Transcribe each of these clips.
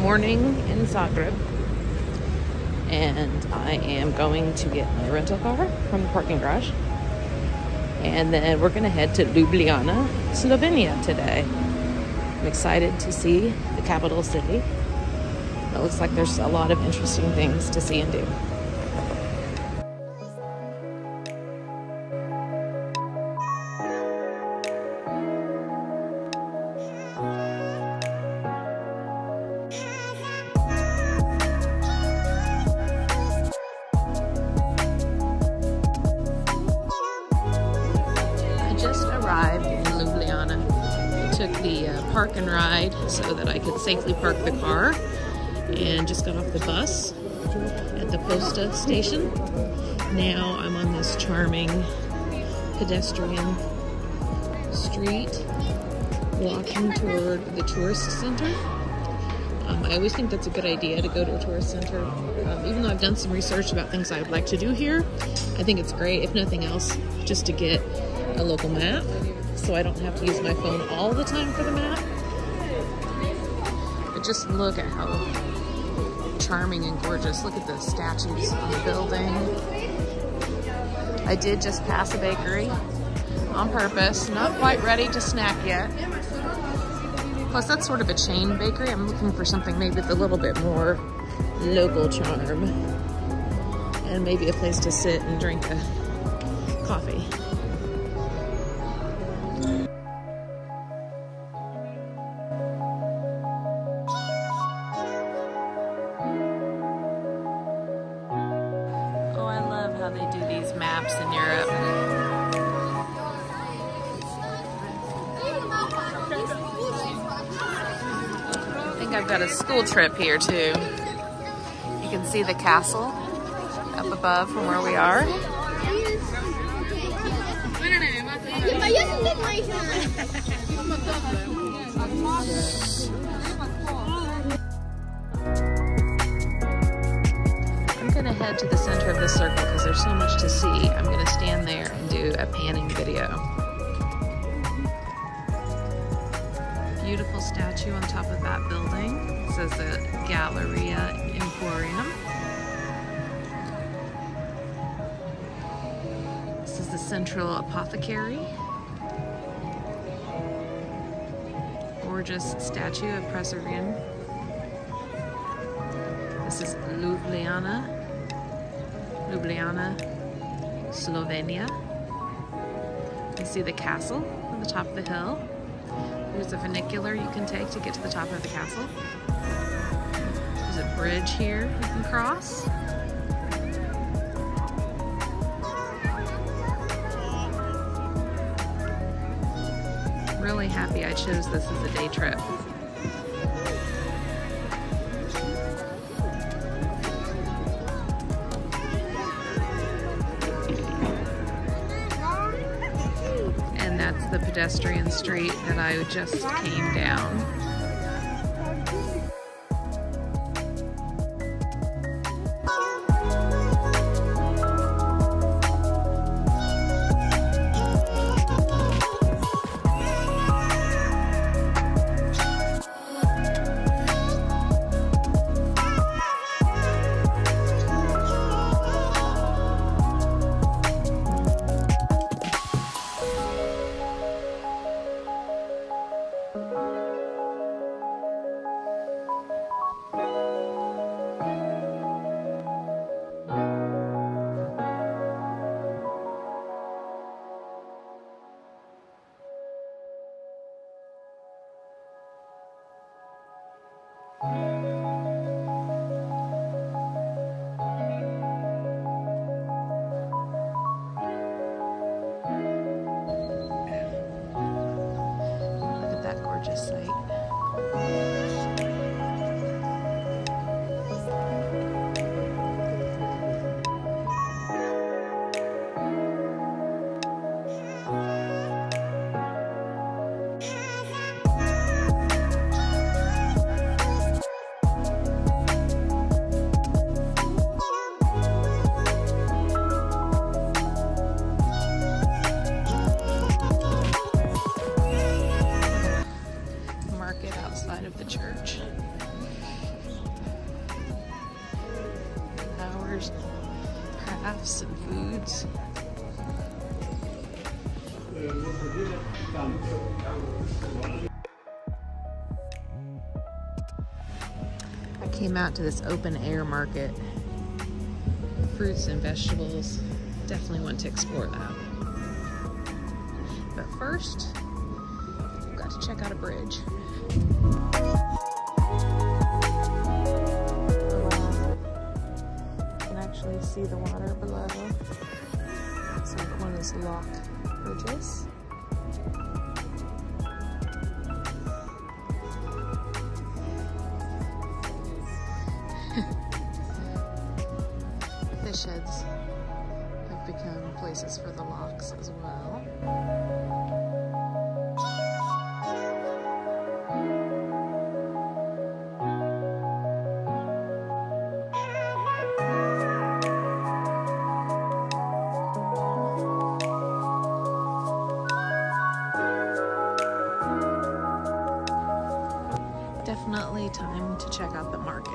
morning in Zagreb, and I am going to get my rental car from the parking garage, and then we're gonna head to Ljubljana, Slovenia today. I'm excited to see the capital city. It looks like there's a lot of interesting things to see and do. Arrived in Ljubljana. Took the park and ride so that I could safely park the car, and just got off the bus at the Posta station. Now I'm on this charming pedestrian street walking toward the tourist center. I always think that's a good idea to go to a tourist center. Even though I've done some research about things I would like to do here, I think it's great, if nothing else, just to get a local map, so I don't have to use my phone all the time for the map. But just look at how charming and gorgeous. Look at the statues on the building. I did just pass a bakery on purpose. Not quite ready to snack yet. Plus, that's sort of a chain bakery. I'm looking for something maybe with a little bit more local charm, and maybe a place to sit and drink a coffee. How they do these maps in Europe. I think I've got a school trip here too. You can see the castle up above from where we are. I'm gonna head to the center of the circle because there's so much to see. I'm gonna stand there and do a panning video. Beautiful statue on top of that building. It says the Galleria Emporium. This is the Central Apothecary. Gorgeous statue of Preservian. This is Ljubljana, Slovenia. You see the castle on the top of the hill. There's a funicular you can take to get to the top of the castle. There's a bridge here you can cross. Really happy I chose this as a day trip. That's the pedestrian street that I just came down. Gorgeous sight. outside of the church. there's crafts and foods. I came out to this open air market. Fruits and vegetables. Definitely want to explore that. But first, I've got to check out a bridge. You see the water below. It's like one of those lock bridges. Fish heads have become places for the locks as well. Definitely time to check out the market.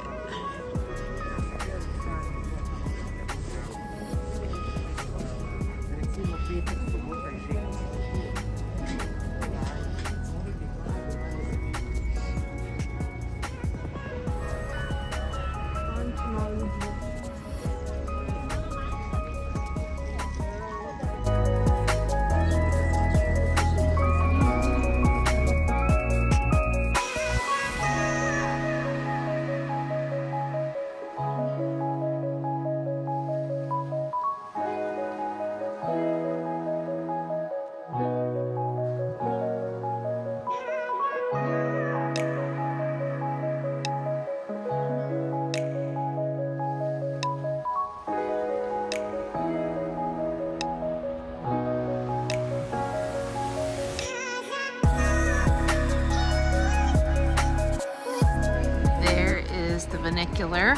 The vernacular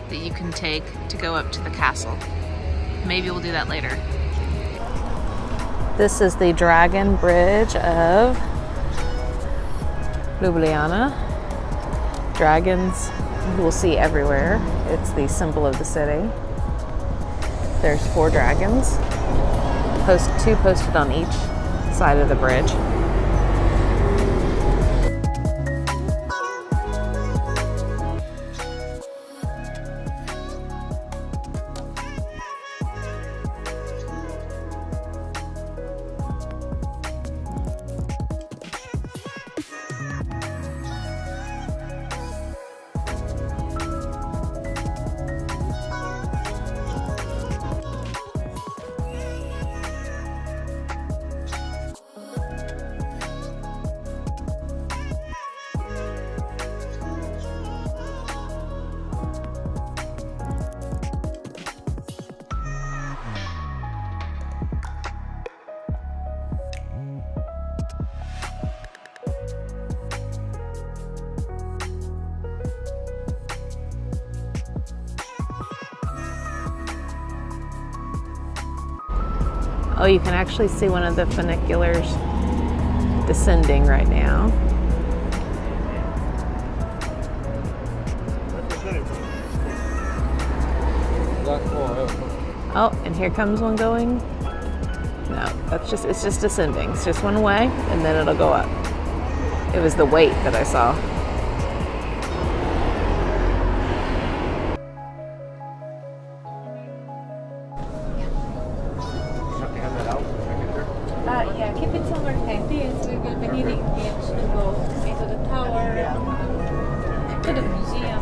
that you can take to go up to the castle. Maybe we'll do that later. This is the Dragon Bridge of Ljubljana. Dragons you will see everywhere. It's the symbol of the city. There's 4 dragons, two posted on each side of the bridge. Oh, you can actually see one of the funiculars descending right now. Oh, and here comes one going. No, it's just descending. It's just one way and then it'll go up. It was the weight that I saw. Yeah, keep it somewhere like this. We will be needing it to go into the tower, to the museum.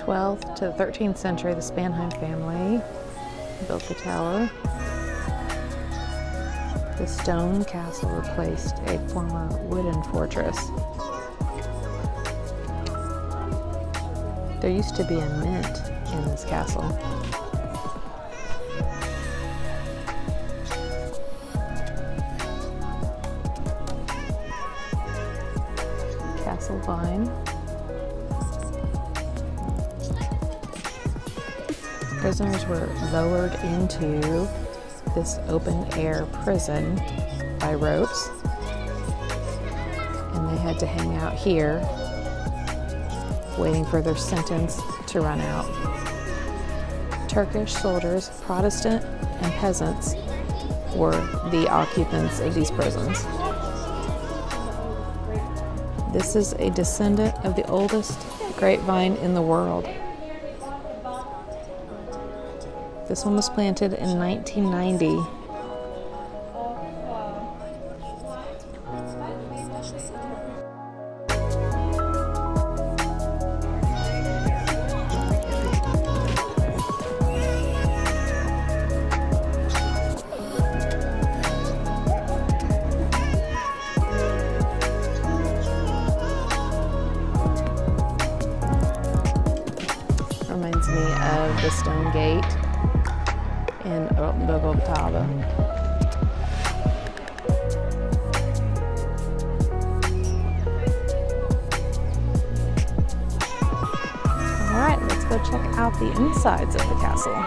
12th to the 13th century, the Spanheim family built the tower. The stone castle replaced a former wooden fortress. There used to be a mint in this castle. Castle Vine. Prisoners were lowered into this open-air prison by ropes, and they had to hang out here waiting for their sentence to run out. Turkish soldiers, Protestant and peasants, were the occupants of these prisons. This is a descendant of the oldest grapevine in the world. This one was planted in 1990. Reminds me of the stone gate in Bogotá. Alright, let's go check out the insides of the castle.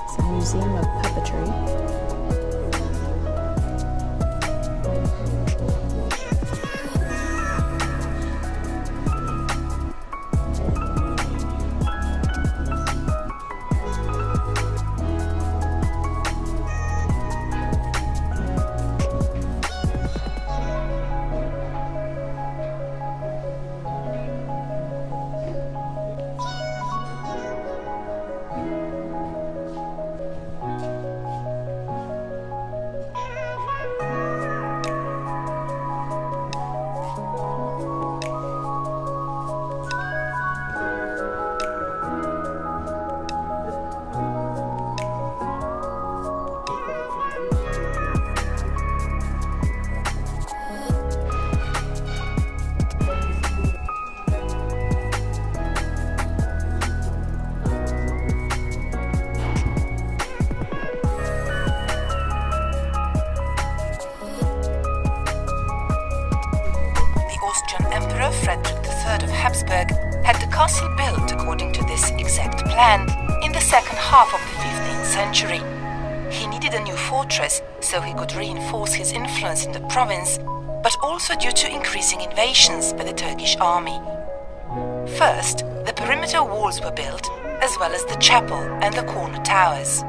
It's a museum of puppetry. Had the castle built according to this exact plan in the second half of the 15th century. He needed a new fortress so he could reinforce his influence in the province, but also due to increasing invasions by the Turkish army. First, the perimeter walls were built, as well as the chapel and the corner towers.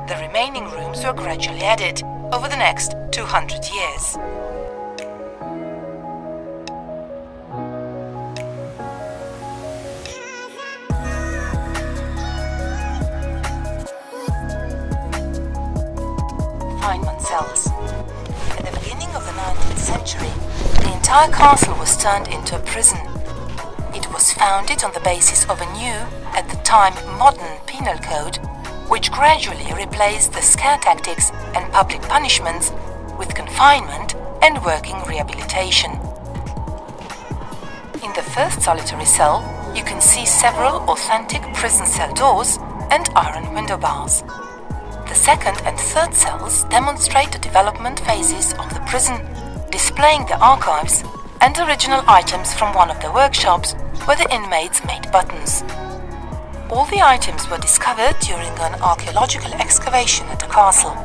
The remaining rooms were gradually added over the next 200 years. Cells. At the beginning of the 19th century, the entire castle was turned into a prison. It was founded on the basis of a new, at the time modern penal code, which gradually replaced the scare tactics and public punishments with confinement and working rehabilitation. In the first solitary cell, you can see several authentic prison cell doors and iron window bars. The second and third cells demonstrate the development phases of the prison, displaying the archives and original items from one of the workshops where the inmates made buttons. All the items were discovered during an archaeological excavation at the castle.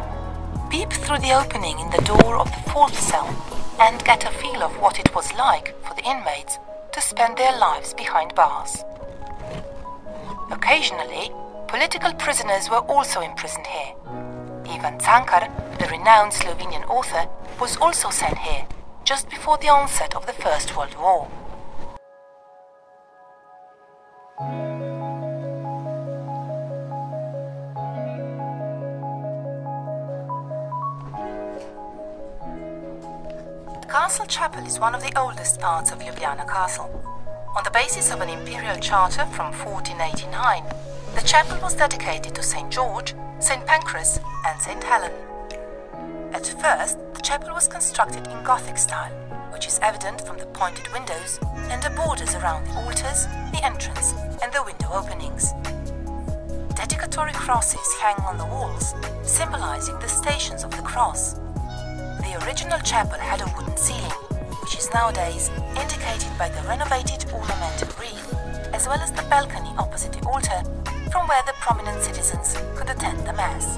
Peep through the opening in the door of the fourth cell and get a feel of what it was like for the inmates to spend their lives behind bars. Occasionally, political prisoners were also imprisoned here. Ivan Cankar, the renowned Slovenian author, was also sent here just before the onset of the First World War. The castle chapel is one of the oldest parts of Ljubljana castle. On the basis of an imperial charter from 1489, the chapel was dedicated to St. George, St. Pancras and St. Helen. At first, the chapel was constructed in Gothic style, which is evident from the pointed windows and the borders around the altars, the entrance and the window openings. Dedicatory crosses hang on the walls, symbolizing the stations of the cross. The original chapel had a wooden ceiling, which is nowadays indicated by the renovated ornamental wreath, as well as the balcony opposite the altar, from where the prominent citizens could attend the Mass.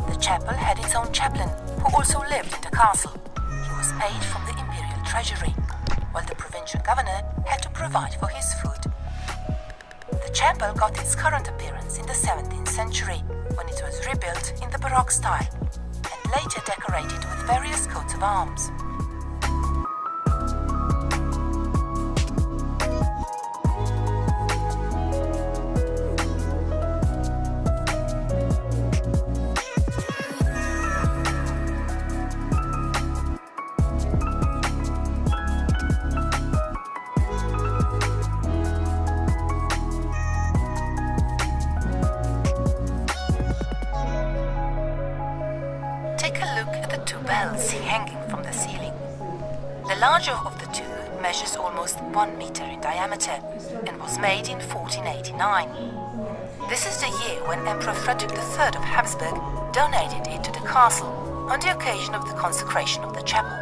The chapel had its own chaplain, who also lived in the castle. He was paid from the imperial treasury, while the provincial governor had to provide for his food. The chapel got its current appearance in the 17th century, when it was rebuilt in the Baroque style, and later decorated with various coats of arms. Take a look at the two bells hanging from the ceiling. The larger of the two measures almost 1 meter in diameter and was made in 1489. This is the year when Emperor Frederick III of Habsburg donated it to the castle on the occasion of the consecration of the chapel.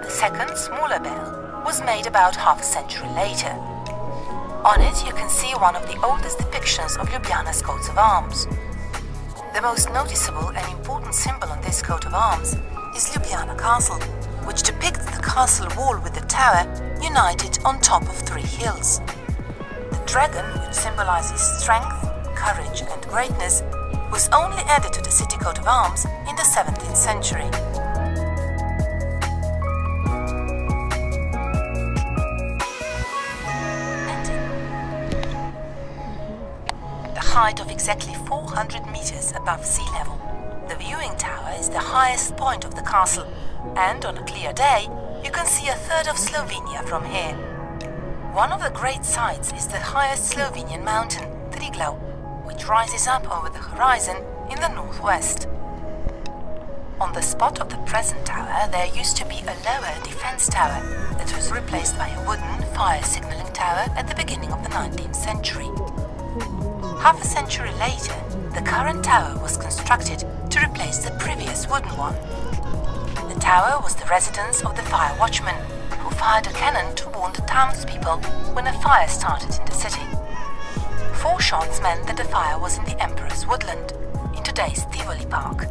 The second, smaller bell was made about half a century later. On it you can see one of the oldest depictions of Ljubljana's coats of arms. The most noticeable and important symbol on this coat of arms is Ljubljana Castle, which depicts the castle wall with the tower united on top of 3 hills. The dragon, which symbolizes strength, courage and greatness, was only added to the city coat of arms in the 17th century. Height of exactly 400 meters above sea level. The viewing tower is the highest point of the castle, and on a clear day you can see a third of Slovenia from here. One of the great sights is the highest Slovenian mountain, Triglav, which rises up over the horizon in the northwest. On the spot of the present tower there used to be a lower defense tower that was replaced by a wooden fire signaling tower at the beginning of the 19th century. Half a century later, the current tower was constructed to replace the previous wooden one. The tower was the residence of the fire watchman, who fired a cannon to warn the townspeople when a fire started in the city. 4 shots meant that the fire was in the Emperor's Woodland, in today's Tivoli Park.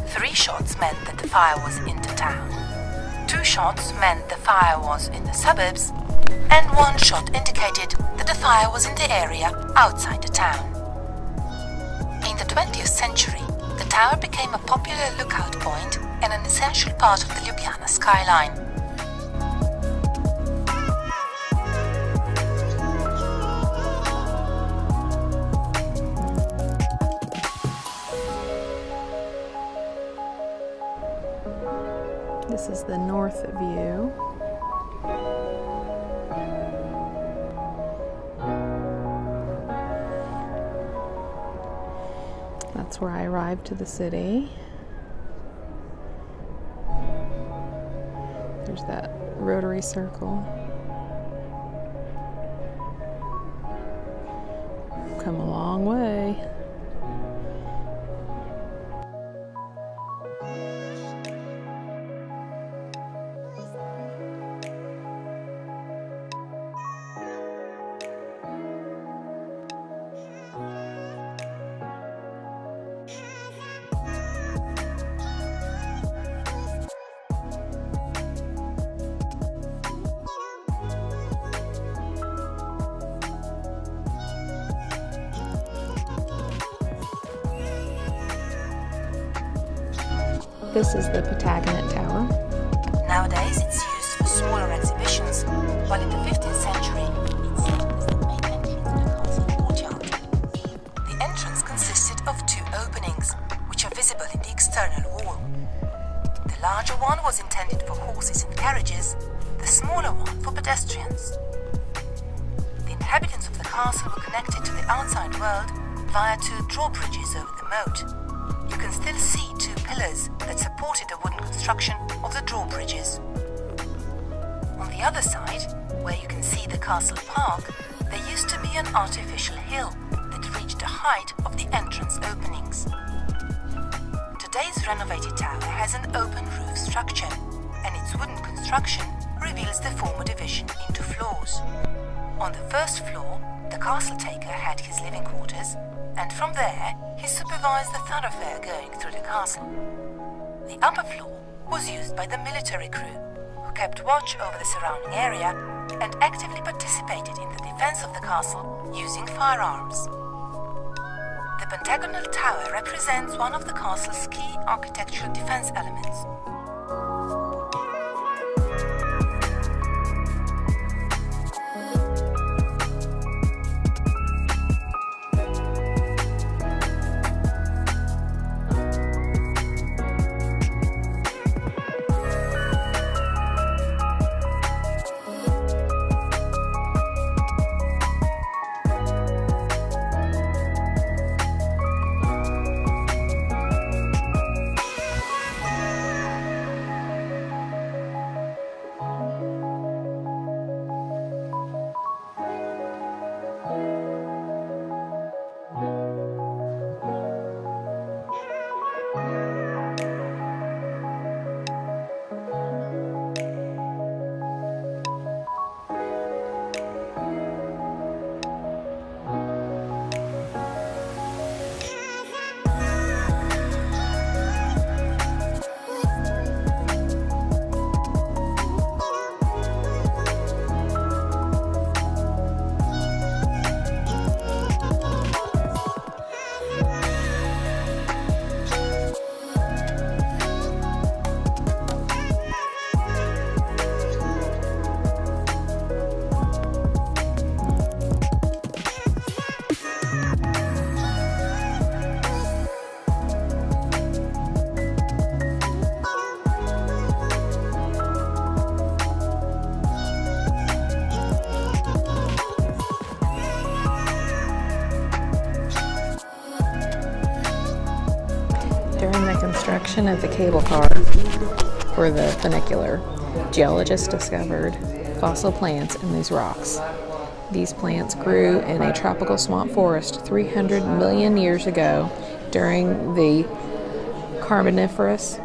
3 shots meant that the fire was in the town. 2 shots meant the fire was in the suburbs, and 1 shot indicated that the fire was in the area outside the town. In the 20th century, the tower became a popular lookout point and an essential part of the Ljubljana skyline. This is the north view. That's where I arrived to the city. There's that rotary circle. Come a long way. This is the Patagonet Tower. Nowadays it's used for smaller exhibitions, while in the 15th century it served as the main entrance to the castle courtyard. The entrance consisted of 2 openings, which are visible in the external wall. The larger one was intended for horses and carriages, the smaller one for pedestrians. The inhabitants of the castle were connected to the outside world via two drawbridges over the moat. You can still see two pillars that supported the wooden construction of the drawbridges. On the other side, where you can see the castle park, there used to be an artificial hill that reached the height of the entrance openings. Today's renovated tower has an open roof structure, and its wooden construction reveals the former division into floors. On the first floor, the castle taker had his living quarters, and from there he supervised the thoroughfare going through the castle. The upper floor was used by the military crew, who kept watch over the surrounding area and actively participated in the defense of the castle using firearms. The pentagonal tower represents one of the castle's key architectural defense elements. During the construction of the cable car, or the funicular, geologists discovered fossil plants in these rocks. These plants grew in a tropical swamp forest 300 million years ago during the Carboniferous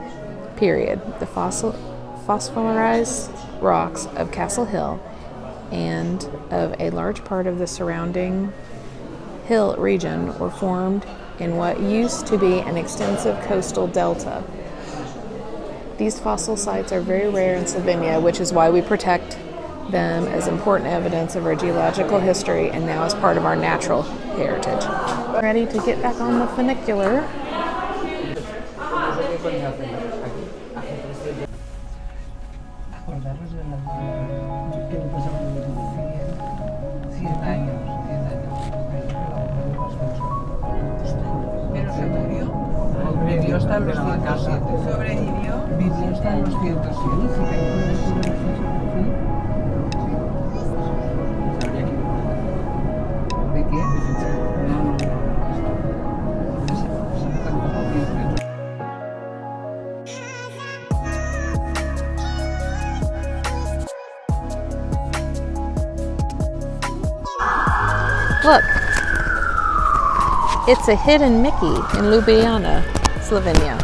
period. The phosphorized rocks of Castle Hill and of a large part of the surrounding hill region were formed in what used to be an extensive coastal delta. These fossil sites are very rare in Slovenia, which is why we protect them as important evidence of our geological history and now as part of our natural heritage. Ready to get back on the funicular. Sobrevivió hasta los 107. ¿Sobrevivió? Vivió hasta los 107. ¿De qué? No. Look, it's a hidden Mickey in Ljubljana, Slovenia.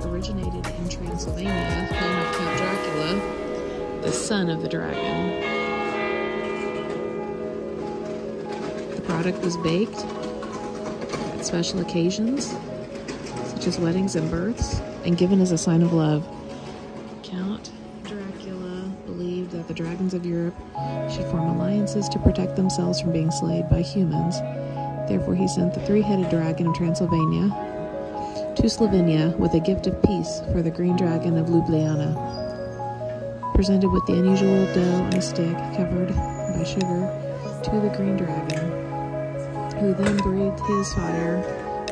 originated in Transylvania, home of Count Dracula, the son of the dragon. The product was baked at special occasions, such as weddings and births, and given as a sign of love. Count Dracula believed that the dragons of Europe should form alliances to protect themselves from being slayed by humans. Therefore, he sent the three-headed dragon of Transylvania to Slovenia with a gift of peace for the green dragon of Ljubljana. Presented with the unusual dough on a stick covered by sugar to the green dragon, who then breathed his fire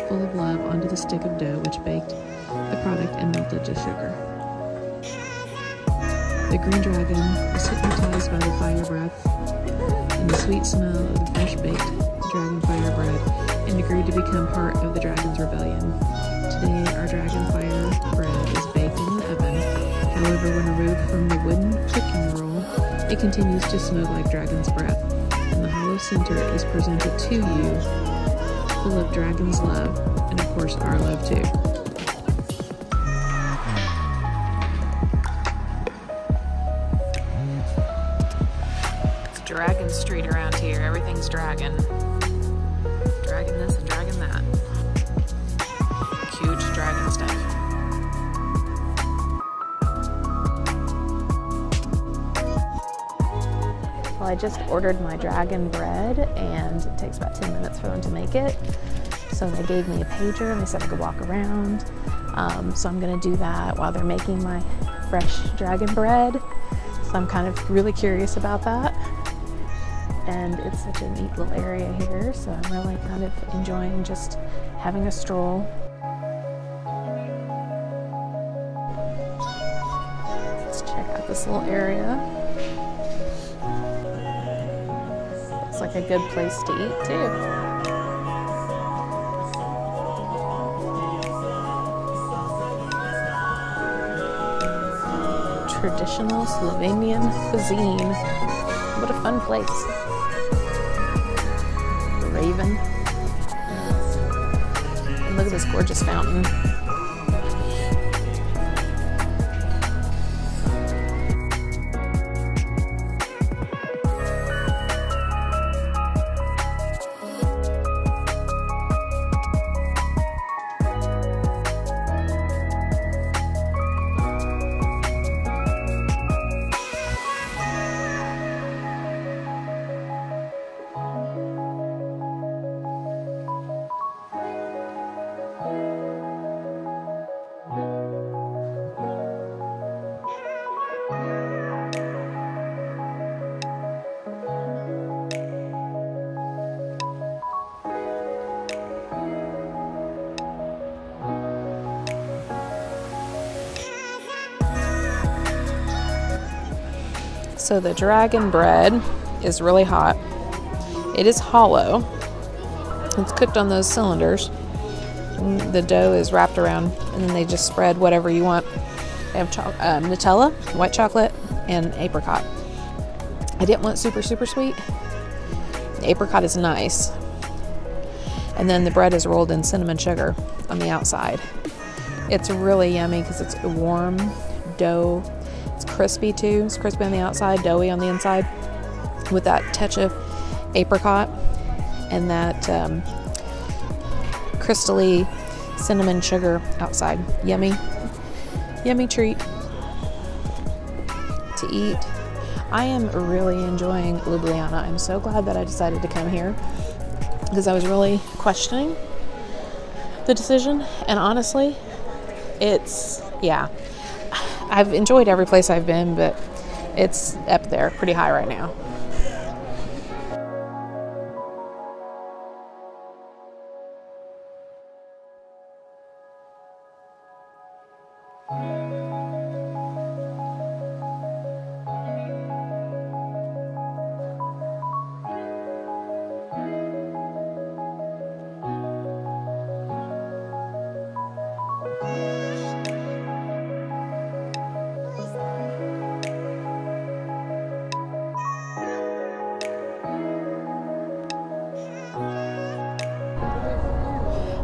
full of love onto the stick of dough, which baked the product and melted to sugar. The green dragon was hypnotized by the fire breath and the sweet smell of the fresh-baked dragon fire bread and agreed to become part of the dragon's rebellion. Today, our dragon fire bread is baked in an oven. However, when removed from the wooden cooking roll, it continues to smoke like dragon's breath, and the hollow center is presented to you, full of dragon's love, and of course our love too. It's Dragon Street around here. Everything's dragon. Dragon this and dragon that. Huge dragon stuff. Well, I just ordered my dragon bread, and it takes about 10 minutes for them to make it. So they gave me a pager and they said I could walk around. So I'm gonna do that while they're making my fresh dragon bread. So I'm kind of really curious about that. And it's such a neat little area here, so I'm really kind of enjoying just having a stroll. Let's check out this little area. Looks like a good place to eat too. Traditional Slovenian cuisine. What a fun place. The Raven. And look at this gorgeous fountain. So the dragon bread is really hot. It is hollow. It's cooked on those cylinders. The dough is wrapped around, and then they just spread whatever you want. They have Nutella, white chocolate, and apricot. I didn't want super sweet. The apricot is nice. And then the bread is rolled in cinnamon sugar on the outside. It's really yummy because it's warm dough. It's crispy too. It's crispy on the outside, doughy on the inside, with that touch of apricot and that crystally cinnamon sugar outside. Yummy, yummy treat to eat. I am really enjoying Ljubljana. I'm so glad that I decided to come here because I was really questioning the decision, and honestly, yeah. I've enjoyed every place I've been, but it's up there pretty high right now.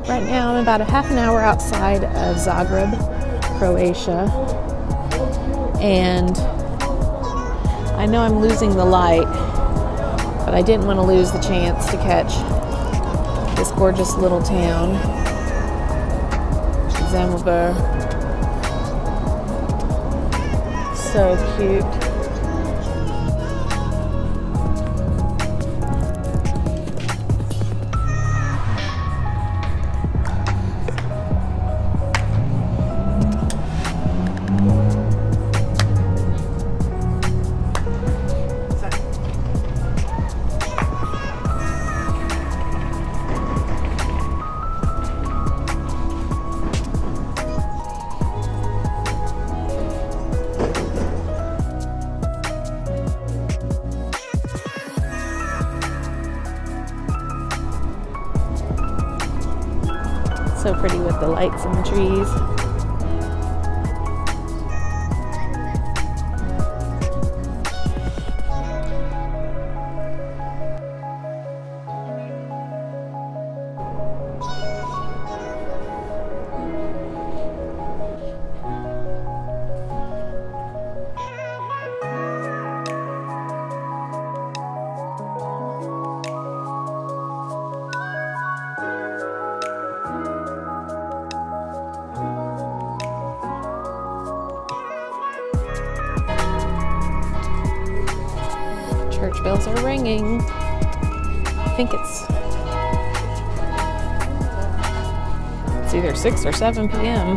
Right now I'm about a half an hour outside of Zagreb, Croatia. And I know I'm losing the light, but I didn't want to lose the chance to catch this gorgeous little town, Zemljibar. So cute. So pretty with the lights and the trees. Church bells are ringing. I think it's either 6 or 7 p.m.